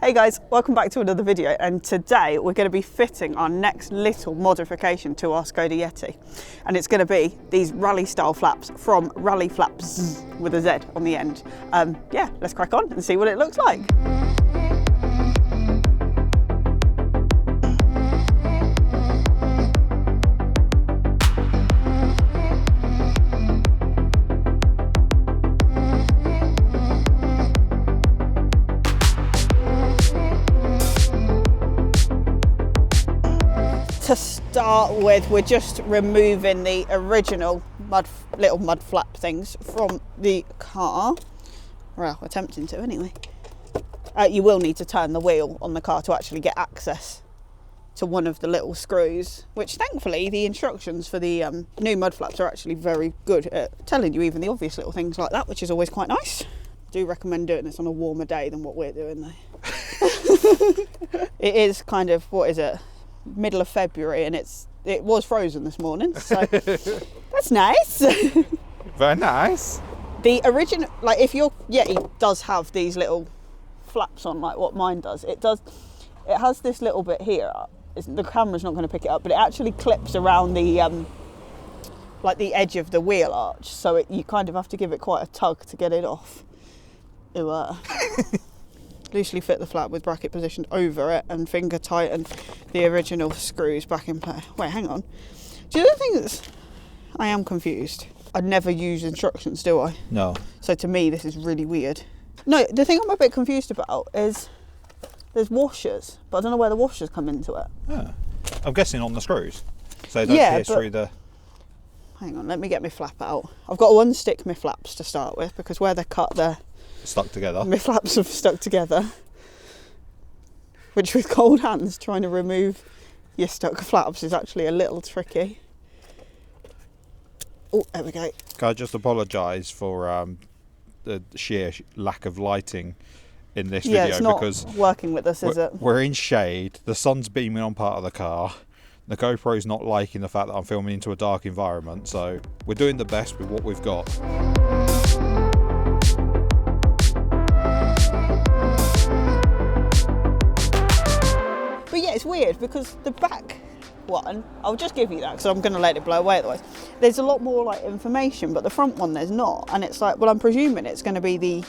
Hey guys, welcome back to another video, and today we're going to be fitting our next little modification to our Skoda Yeti, and it's going to be these rally style flaps from RallyflapZ with a Z on the end. Yeah, let's crack on and see what it looks like. To start with, we're just removing the original little mud flap things from the car. Well, attempting to anyway. You will need to turn the wheel on the car to actually get access to one of the little screws, which thankfully the instructions for the new mud flaps are actually very good at telling you even the obvious little things like that, which is always quite nice. I do recommend doing this on a warmer day than what we're doing though. It is kind of, what is it? Middle of February, and it was frozen this morning, so that's nice. Very nice. The original, like if your Yeti does have these little flaps on like what mine does, it has this little bit here. The camera's not going to pick it up, but it actually clips around the like the edge of the wheel arch, so you kind of have to give it quite a tug to get it off. Loosely fit the flap with bracket positioned over it and finger tighten the original screws back in place. Wait, hang on. Do you know the thing that's... I am confused. I never use instructions, do I? No. So to me, this is really weird. No, the thing I'm a bit confused about is there's washers, but I don't know where the washers come into it. Oh. I'm guessing on the screws. So they don't pierce through the... Hang on, let me get my flap out. I've got to unstick my flaps to start with, because where they're cut, they're... stuck together. My flaps have stuck together, which with cold hands trying to remove your stuck flaps is actually a little tricky. Oh, there we go. Can I just apologise for the sheer lack of lighting in this video? It's not because working with us, is it? We're in shade, the sun's beaming on part of the car, the GoPro's not liking the fact that I'm filming into a dark environment, so we're doing the best with what we've got. But yeah, it's weird because the back one, I'll just give you that because I'm going to let it blow away otherwise. There's a lot more like information, but the front one there's not. And it's like, well, I'm presuming it's going to be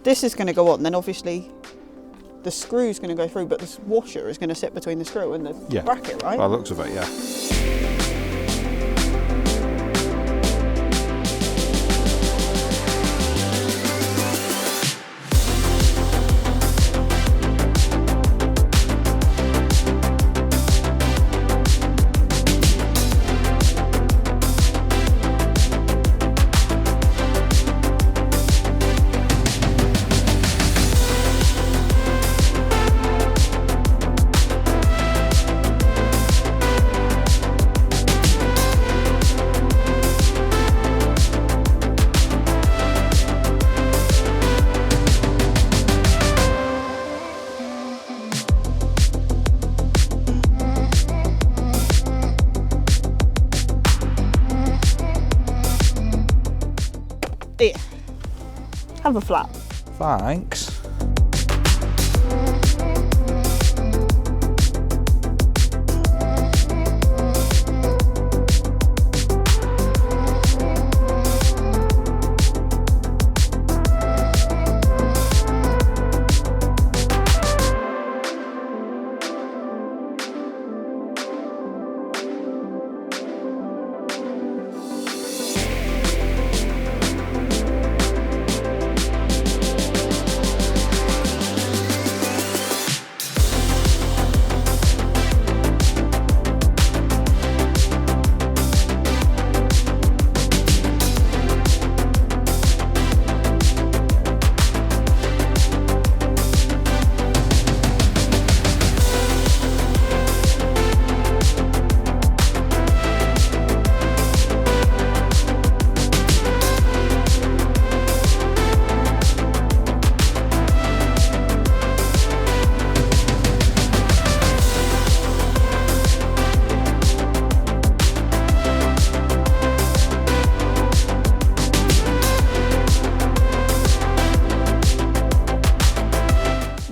this is going to go on, then obviously the screw's going to go through, but this washer is going to sit between the screw and the bracket, right? By the looks of it, yeah. Here, have a flap. Thanks.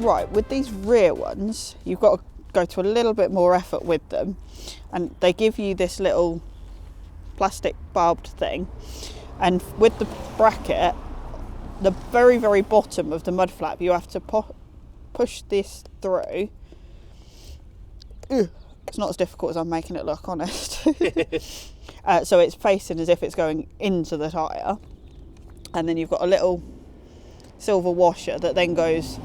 Right, with these rear ones, you've got to go to a little bit more effort with them, and they give you this little plastic barbed thing, and with the bracket, the very, very bottom of the mud flap, you have to push this through. It's not as difficult as I'm making it look, honest. So it's facing as if it's going into the tyre, and then you've got a little silver washer that then goes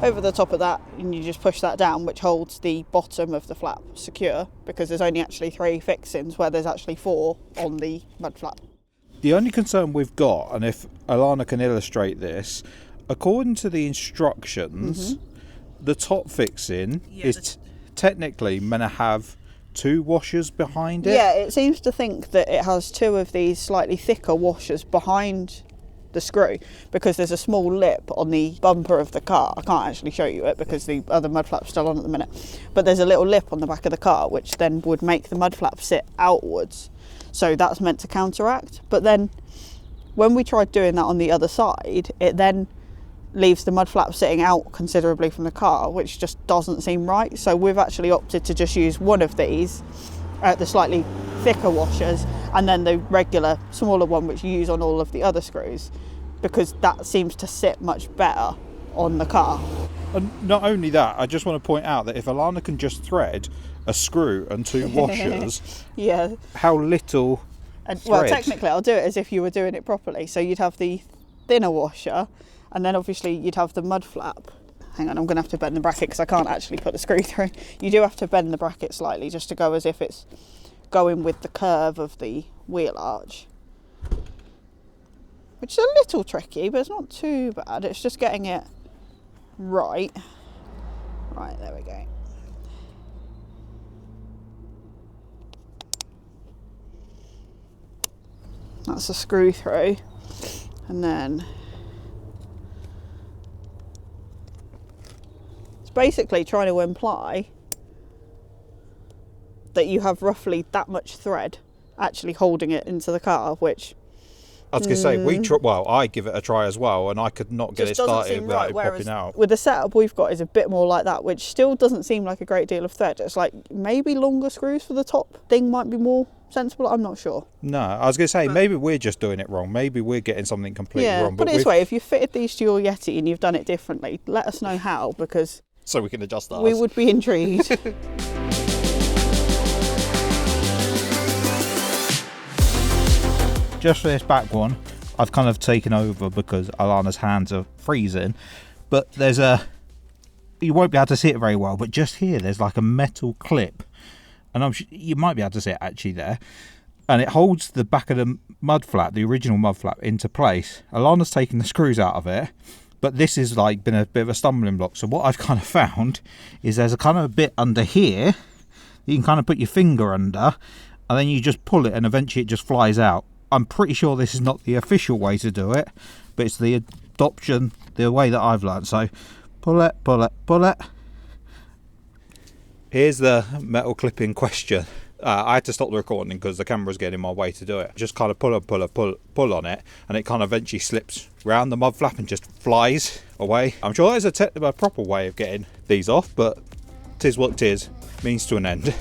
over the top of that, and you just push that down, which holds the bottom of the flap secure, because there's only actually 3 fixings where there's actually 4 on the mud flap. The only concern we've got, and if Alana can illustrate this, according to the instructions, the top fixing is technically meant to have 2 washers behind it. Yeah, it seems to think that it has 2 of these slightly thicker washers behind the screw, because there's a small lip on the bumper of the car. I can't actually show you it because the other mud flap's still on at the minute, but there's a little lip on the back of the car which then would make the mud flap sit outwards, so that's meant to counteract. But then when we tried doing that on the other side, it then leaves the mud flap sitting out considerably from the car, which just doesn't seem right. So we've actually opted to just use one of these, the slightly thicker washers, and then the regular smaller one which you use on all of the other screws, because that seems to sit much better on the car. And not only that, I just want to point out that if Alana can just thread a screw and 2 washers, yeah, how little and, thread. well, technically I'll do it as if you were doing it properly. So you'd have the thinner washer, and then obviously you'd have the mud flap. Hang on, I'm going to have to bend the bracket because I can't actually put the screw through. You do have to bend the bracket slightly just to go as if it's going with the curve of the wheel arch, which is a little tricky, but it's not too bad. It's just getting it right. Right, there we go. That's a screw through, and then it's basically trying to imply that you have roughly that much thread actually holding it into the car, which I was going to say, I give it a try as well, and I could not get it started without it popping out. With the setup we've got is a bit more like that, which still doesn't seem like a great deal of thread. It's like maybe longer screws for the top thing might be more sensible. I'm not sure. No, I was going to say, maybe we're just doing it wrong. Maybe we're getting something completely wrong. But this way, if you fitted these to your Yeti and you've done it differently, let us know how, because so we can adjust ours. We would be intrigued. Just for this back one, I've kind of taken over because Alana's hands are freezing, but there's you won't be able to see it very well, but just here there's like a metal clip, and you might be able to see it actually there, and it holds the back of the mud flap, the original mud flap, into place. Alana's taken the screws out of it, but this has like been a bit of a stumbling block. So what I've kind of found is there's a kind of a bit under here you can kind of put your finger under, and then you just pull it and eventually it just flies out. I'm pretty sure this is not the official way to do it, but it's the adoption, the way that I've learned. So pull it, pull it, pull it. Here's the metal clip in question. I had to stop the recording because the camera was getting in my way to do it. Just kind of pull on it, and it kind of eventually slips round the mud flap and just flies away. I'm sure there's a proper way of getting these off, but 'tis what 'tis, means to an end.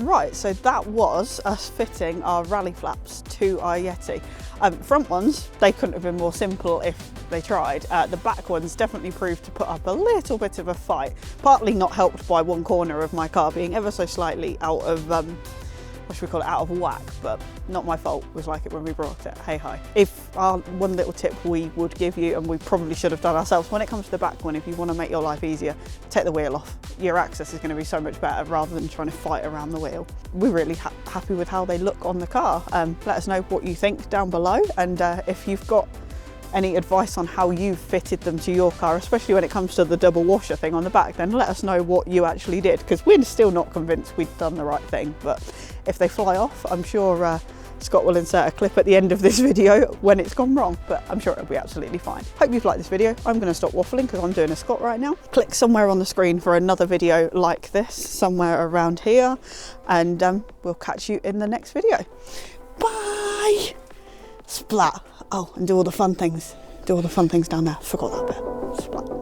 Right, so that was us fitting our rally flaps to our Yeti. Front ones, they couldn't have been more simple if they tried. The back ones definitely proved to put up a little bit of a fight, partly not helped by one corner of my car being ever so slightly out of, what should we call it, out of whack, but not my fault. It was like it when we brought it, hey hi. If one little tip we would give you, and we probably should have done ourselves, when it comes to the back one, if you want to make your life easier, take the wheel off. Your access is going to be so much better rather than trying to fight around the wheel. We're really happy with how they look on the car. Let us know what you think down below, and if you've got any advice on how you fitted them to your car, especially when it comes to the double washer thing on the back, then let us know what you actually did, because we're still not convinced we've done the right thing. But if they fly off, I'm sure Scott will insert a clip at the end of this video when it's gone wrong, but I'm sure it'll be absolutely fine. Hope you've liked this video. I'm going to stop waffling because I'm doing a Scott right now. Click somewhere on the screen for another video like this, somewhere around here, and we'll catch you in the next video. Bye! Splat. Oh, and do all the fun things. Do all the fun things down there. Forgot that bit. Splat.